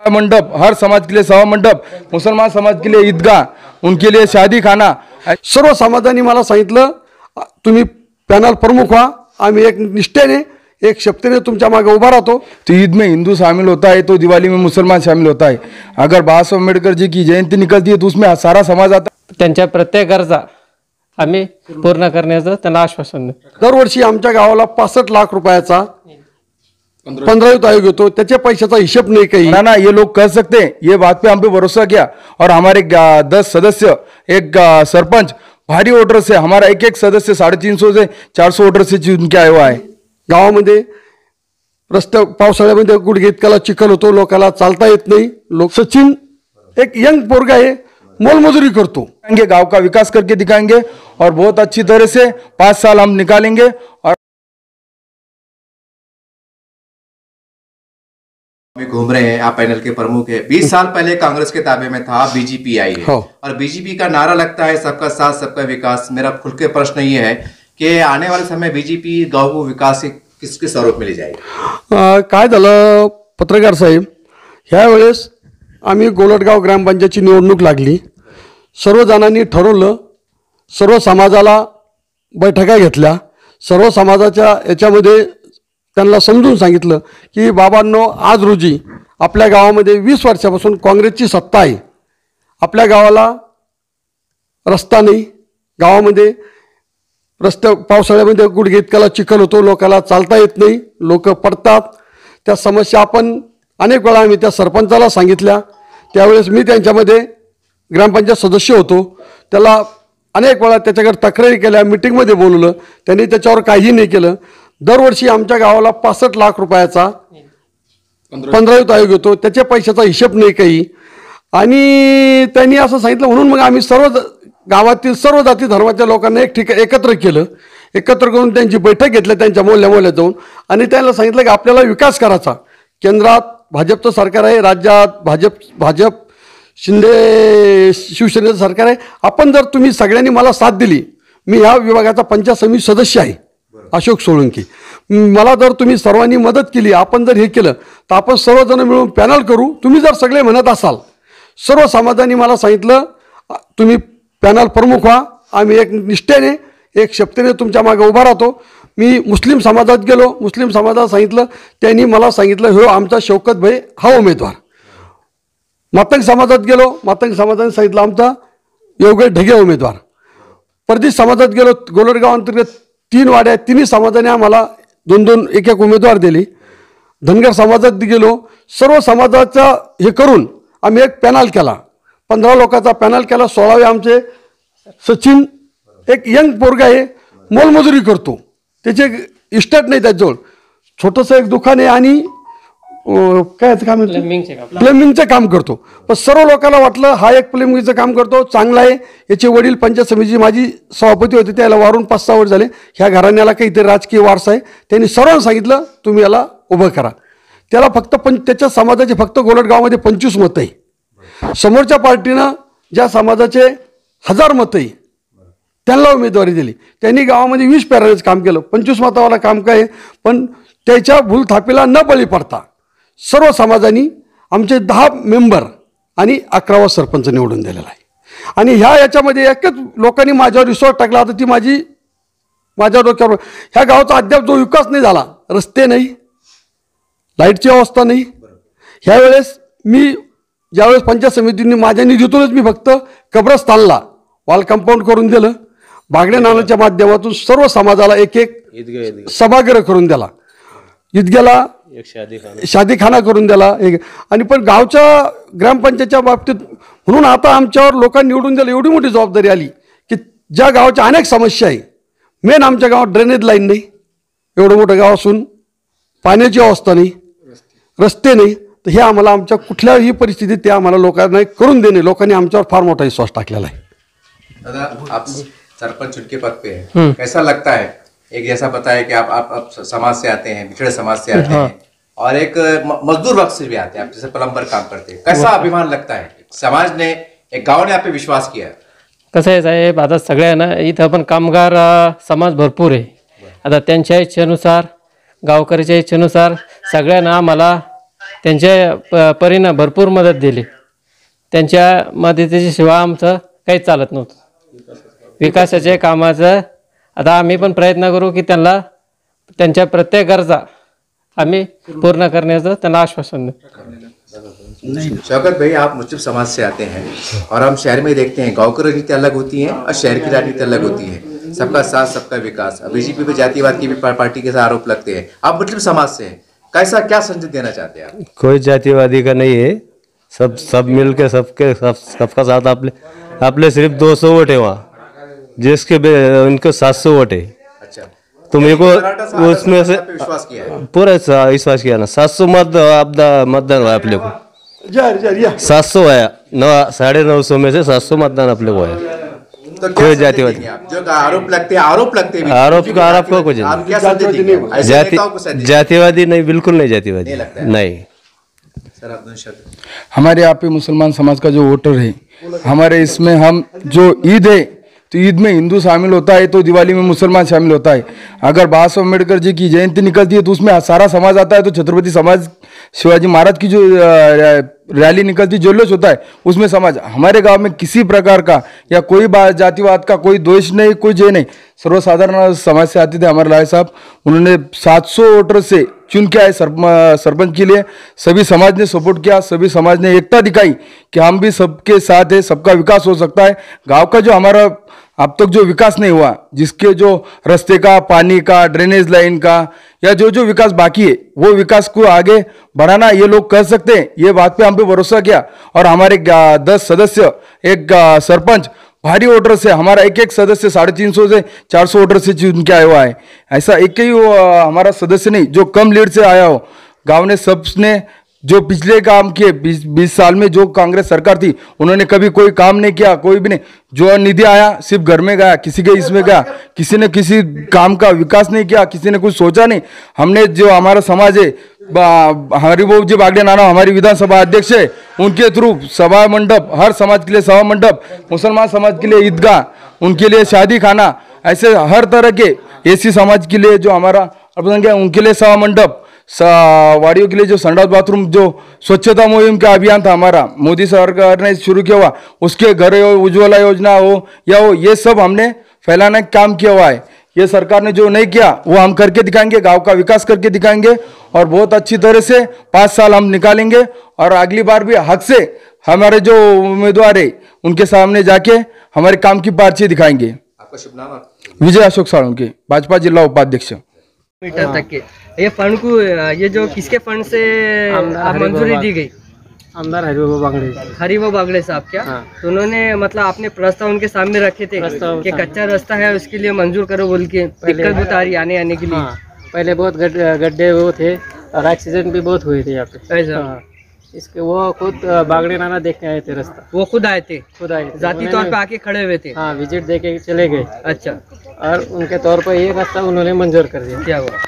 मंडप, हर समाज के लिए सभा मंडप, मुसलमान समाज के लिए ईदगाह, उनके लिए शादी खाना, सर्व समाजांनी मला सांगितलं तुम्ही पॅनल प्रमुख व्हा, आम्ही एक निष्ठेने एक शक्तीने तुमच्या मागे उभा राहतो। तो ईद में हिंदू शामिल होता है तो दिवाली में मुसलमान शामिल होता है। अगर बाबा साहब अम्बेडकर जी की जयंती निकलती है तो उसमें सारा समाज आता है। त्यांच्या प्रत्येक गरजा आम्ही पूर्ण करण्याचं त्यांना आश्वासन देतो। दरवर्षी आमच्या गावाला 65 लाख रुपयाचा 15th आयोग येतो, त्याच्या पैशाचा हिशोब नाही काही ना ये लोग कर सकते हैं, ये बात पे हम पे भरोसा किया और हमारे 10 सदस्य एक सरपंच भारी वोटर से, हमारा एक सदस्य 350 से 400 वोटर से चुन के आया हुआ है। गावामध्ये रस्ते पावसाळ्यामध्ये गुडघे इतकाला चिखल होतो, लोकांना चालता येत नाही। लोक सचिन एक यंग पोरगा आहे, मोलमजुरी करतो, गांव का विकास करके दिखाएंगे और बहुत अच्छी तरह से 5 साल हम निकालेंगे। और घूम रहे हैं, आप पैनल के प्रमुख हैं। 20 साल पहले कांग्रेस के ताबे में था, बीजेपी आई है और बीजेपी का नारा लगता है सबका साथ सबका विकास। मेरा खुल के प्रश्न ये है कि आने वाले समय बीजेपी गाँव को विकास किसके स्वरूप में ले जाएगी? काय झालं पत्रकार साहेब, ह्या वेळेस आम्ही गोलटगाव ग्रामपंचायतची निवडणूक लागली, सर्व जणांनी ठरवलं, सर्व समाजाला बैठका घेतल्या, सर्व समाजाच्या याच्यामध्ये त्यांना समजून सांगितलं की बाबांनो आज रोजी आपल्या गावामध्ये 20 वर्षापासून काँग्रेसची सत्ता आहे, आपल्या गावाला रस्ता नाही, गावामध्ये रस्ते पावसाळ्यामध्ये गुडघे इतकाला चिखल होतो, लोकांना चालता येत नाही, लोक पडतात। त्या समस्या आपण अनेक वेळा आम्ही त्या सरपंचाला सांगितल्या, त्यावेळेस मी त्यांच्यामध्ये ग्रामपंचायत सदस्य होतो, त्याला अनेक वेळा त्याच्याकडे तक्रारी केल्या, मीटिंगमध्ये बोलवलं, त्यांनी त्याच्यावर काही नाही केलं। दरवर्षी आमच्या गावाला 65 लाख रुपयाचा 15th आयोग येतो, त्याच्या पैशाचा हिशोब नाही काही, आणि त्यांनी असं सांगितलं म्हणून मग आम्ही सर्व गावातील सर्व जाती धर्माच्या लोकांना एक ठिकाणी एकत्र केलं, एकत्र करून त्यांची बैठक घेतली त्यांच्या मोहल्ल्यात जाऊन, आणि त्यांना सांगितलं की आपल्याला विकास करायचा, केंद्रात भाजपचं सरकार आहे, राज्यात भाजप शिंदे शिवसेनेचं सरकार आहे, आपण जर तुम्ही सगळ्यांनी मला साथ दिली, मी ह्या विभागाचा पंचायत समिती सदस्य आहे अशोक सोळंकी, मला जर तुम्ही सर्वांनी मदत केली, आपण जर हे केलं तर आपण सर्वजण मिळून पॅनल करू, तुम्ही जर सगळे म्हणत असाल, सर्व समाजांनी मला सांगितलं तुम्ही पॅनल प्रमुख व्हा, आम्ही एक निष्ठेने एक शक्तीने तुमच्या मागे उभा राहतो। मी मुस्लिम समाजात गेलो, मुस्लिम समाजाला सांगितलं, त्यांनी मला सांगितलं हो आमचा शौकत भाई हा उमेदवार। मातंग समाजात गेलो, मातंग समाजाने सांगितलं आमचा योगेश ढगे उमेदवार। परदेश समाजात गेलो, गोलटगाव अंतर्गत 3 वाड्या, तिन्ही समाजाने आम्हाला 2-2 एक उमेदवार दिले। धनगर समाजात गेलो, सर्व समाजाचा हे करून आम्ही एक पॅनल केला, 15 लोकांचा पॅनल केला। 16वे आमचे सचिन एक यंग पोरगा आहे, मोलमजुरी करतो, त्याचे इस्टेट नाही, त्याजवळ छोटंसं एक दुकान आहे आणि काय काम प्लंबिंगचं काम करतो। पण सर्व लोकांना वाटलं हा एक प्लंबिंगचं काम करतो, चांगला आहे, याचे वडील पंचायत समिती माझी सभापती होते, त्याला वारून 5-6 वर्ष झाले, ह्या घराण्याला काहीतरी राजकीय वारसा आहे, त्यांनी सर्वांना सांगितलं तुम्ही याला उभं करा। त्याला फक्त त्याच्या समाजाचे फक्त गोलटगावमध्ये 25 मतं आहे, समोरच्या पार्टीनं ज्या समाजाचे 1000 मतं आहे त्यांना उमेदवारी दिली, त्यांनी गावामध्ये 20 पॅराचं काम केलं, 25 मतावाला काम काय, पण त्याच्या भूलथापीला न बळी पडता सर्व समाजांनी आमचे 10 मेंबर आणि 11वा सरपंच निवडून दिलेला आहे। आणि याच्यामध्ये एकच लोकांनी माझ्यावर विश्वास टाकला होता, ती माझ्या डोक्यावर ह्या गावाचा अद्याप जो विकास नाही झाला, रस्ते नाही, लाईटची अवस्था नाही। ह्यावेळेस मी ज्यावेळेस पंचायत समितीने माझ्या निधीतूनच मी फक्त कब्रस्तानला वॉल कंपाऊंड करून दिलं, बागडे नानाच्या माध्यमातून सर्व समाजाला एक सभागृह करून दिला, ईदग्याला शादीखाना करून दिला, आणि पण गावच्या ग्रामपंचायतच्या बाबतीत म्हणून आता आमच्यावर लोकांनी निवडून दिलं, एवढी मोठी जबाबदारी आली की ज्या गावाच्या अनेक समस्या आहे, मेन आमच्या गावात ड्रेनेज लाईन नाही, एवढं मोठं गाव असून पाण्याची अवस्था नाही, रस्ते नाही, तर हे आम्हाला आमच्या कुठल्याही परिस्थितीत ते आम्हाला लोकांना करून देणे, लोकांनी आमच्यावर फार मोठा विश्वास टाकलेला आहे। दादा आप सरपंच चुन के पद पे हैं, कैसा लगता है? एक जैसा बताया कि आप समाज से आते हैं, पिछड़े समाज से आते हैं, और एक मजदूर वर्ग से भी आते हैं, आप जैसे प्लम्बर काम करते हैं, कैसा अभिमान लगता है? समाज ने, एक गाव ने आप पे विश्वास किया। कसं आहे साहेब, आता सगळ्यांना इथं पण कामगार समाज भरपूर आहे, आता त्यांच्या इच्छेनुसार गावकऱ्याच्या इच्छेनुसार सगळ्यांना आम्हाला त्यांच्या परीनं भरपूर मदत दिली. त्यांच्या मदतीची शिवाय आमचं काहीच चालत नव्हतं. विकासाच्या कामाचं आता आम्ही पण प्रयत्न करू की त्यांच्या प्रत्येक गरजा आम्ही पूर्ण करण्याचं त्यांना आश्वासन देऊ. शौकत भाई, आप मुस्लिम समाज से आते हैं और हम शहर में देखते हैं गांव की राजनीति अलग होती है और शहर की राजनीति अलग होती है. सबका साथ सबका विकास. बीजेपी पे जातिवाद की भी पार्टी के साथ आरोप लगते हैं. आप मुस्लिम समाज से हैं, कैसा क्या संदेश देना चाहते हैं आप? कोई जातिवादी का नहीं है, सब मिल के सबका साथ. आपले सिर्फ 200 वोट है वहाँ, जिसके उनको 700 वोट है. अच्छा, तो मेरे को उसमें से विश्वास किया है. पूरा विश्वास किया ना. 700 मतदान हुआ अपने को. 700 आया, 950 में से 700 मतदान अपने को आया. तो कोई जातिवादी जो आरोप लगते हैं आरोप को कुछ आप क्या संदेश देंगे? ऐसे नेताओं को संदेश जातिवादी नहीं, बिल्कुल नहीं जातिवादी नहीं. सर, आप दोनों शब्द. हमारे यहाँ पे मुसलमान समाज का जो वोटर है, हमारे इसमें हम जो ईद है तो ईद में हिंदू शामिल होता है तो दिवाली में मुसलमान शामिल होता है. अगर बाबा साहब अम्बेडकर जी की जयंती निकलती है तो उसमें सारा समाज आता है. तो छत्रपति समाज शिवाजी महाराज की जो रैली निकलती जुलूस होता है उसमें समाज. हमारे गांव में किसी प्रकार का या कोई जातिवाद का कोई दोष नहीं, कोई जय नहीं. सर्वसाधारण समाज से आते थे हमारे लाए साहब. उन्होंने 700 वोटर से चुन के आए सरपंच के लिए. सभी समाज ने सपोर्ट किया, सभी समाज ने एकता दिखाई कि हम भी सबके साथ है, सबका विकास हो सकता है. गाँव का जो हमारा अब तक जो विकास नहीं हुआ, जिसके जो रास्ते का, पानी का, ड्रेनेज लाइन का या जो विकास बाकी है वो विकास को आगे बढ़ाना ये लोग कर सकते हैं. ये बात पे हम पे भरोसा किया और हमारे 10 सदस्य, एक सरपंच भारी वोटर से, हमारा एक सदस्य 350 से 400 वोटर से चुन के आया हुआ है. ऐसा एक ही हमारा सदस्य नहीं जो कम लीड से आया हो. गाँव ने सबने जो पिछले काम किए 20 साल में जो कांग्रेस सरकार थी उन्होंने कभी कोई काम नहीं किया, कोई भी नहीं. जो निधि आया सिर्फ घर में गया, किसी के इसमें गया, किसी ने किसी काम का विकास नहीं किया, किसी ने कुछ सोचा नहीं. हमने जो हमारा समाज है, हरिभाऊ जी बागड़े नाना हमारी विधानसभा अध्यक्ष है, उनके थ्रू सभा मंडप, हर समाज के लिए सभा मंडप, मुसलमान समाज के लिए ईदगाह, उनके लिए शादी खाना, ऐसे हर तरह के एसी समाज के लिए जो हमारा अल्पसंख्यक उनके लिए सभा मंडप, वाड़ियों के लिए जो संडास बाथरूम, जो स्वच्छता मुहिम का अभियान था हमारा मोदी सरकार ने शुरू किया हुआ, उसके घर उज्ज्वला योजना हो या हो, ये सब हमने फैलाने का काम किया हुआ है. ये सरकार ने जो नहीं किया वो हम करके दिखाएंगे, गांव का विकास करके दिखाएंगे और बहुत अच्छी तरह से 5 साल हम निकालेंगे. और अगली बार भी हक से हमारे जो उम्मीदवार है उनके सामने जाके हमारे काम की पर्ची दिखाएंगे. आपका शुभ नाम? विजय अशोक साळुंके, भाजपा जिला उपाध्यक्ष. मीटर तक के ये फंड को, ये जो किसके फंड से मंजूरी दी गई? आमदार हरिभाऊ बागड़े. हरिभाऊ बागड़े साहब क्या? तो उन्होंने मतलब आपने प्रस्ताव उनके सामने रखे थे कि कच्चा रास्ता है उसके लिए मंजूर करो बोल के, दिक्कत बहुत आ रही आने के लिए. पहले बहुत गड्ढे वो थे और एक्सीडेंट भी बहुत हुए थे यहाँ पे. ऐसा इसके वो खुद बागड़े नाना देखने आए थे रास्ता. वो खुद आए थे जाती जाती तौर पे आके खड़े हुए थे? हाँ, विजिट दे के चले गए. अच्छा, और उनके तौर पर ये रास्ता उन्होंने मंजूर कर दिया. क्या हुआ?